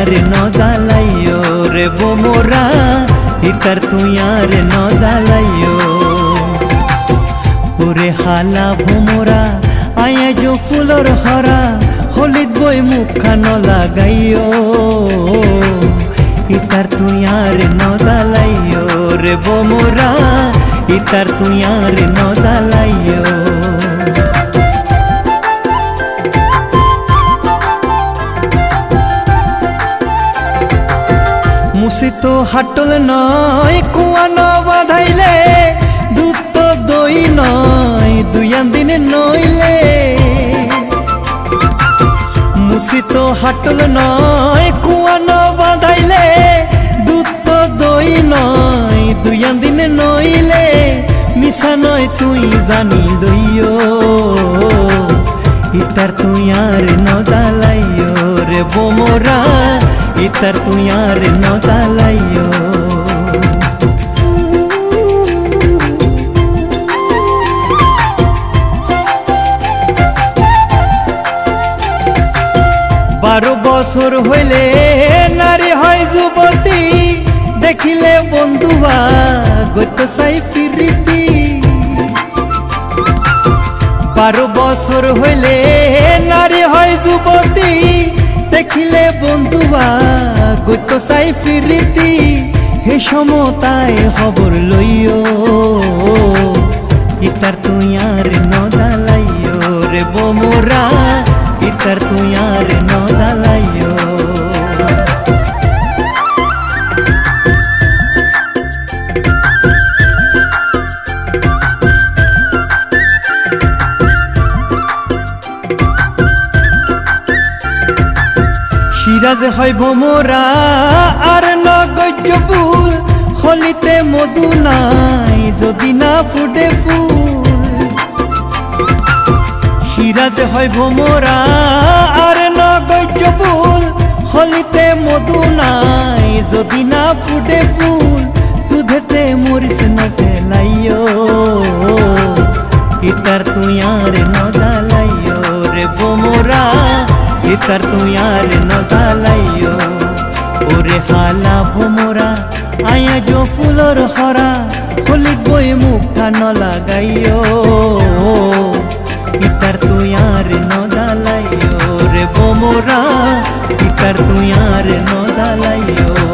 रे न दालाइयो रे बोमोरा इतर तू यार न दालाइयो ओरे हाला भोमोरा आया जो फुलर हरा होलित बई मुखा न लागाइयो इतर तू यार न दालाइयो रे बोमोरा इतर तू यार न दालाइयो मुसी तो हाटल नय कुआ न बाधाइले दूध तो दई नय दुयान दिन नइले मुसी तो हाटल नय कुआ न बाधाइले दूध तो दई नय दुयान दिन नइले मिसा नय तुई जानी लइयो इतर तू यार न दालाइयो रे बोमोरा इतर तू यार न दालाइयो बारो बছর হইলে नारी হয় যুবতী দেখিলে বন্ধুবা গত সাই প্রীতি 12 বছর হইলে नारी হয় যুবতী দেখিলে বন্ধুবা গত সাই প্রীতি হে সমতায় খবর লইও ইতার তু यार ন দালাইও রে बोमोरा इतर तू यार न दालाइयो সিরাজ হয় ভোমরা আর নগজ্য ফুল হলিতে মধু নাই যদি না ফুটে ফুল সিরাজ হয় ভোমরা আর নগজ্য ফুল হলিতে মধু নাই যদি না ফুটে ফুল দুধেতে মরিস ন ফেলাইও ইতার তু यार ন দালাইও রে बोमोरा इतर तू यार न दालाइयो ओरे हाला भोमोरा आया जो फुलर हरा होलित बई मुखा न लागाइयो इतर तू यार न दालाइयो रे बोमोरा इतर तू यार न दालाइयो।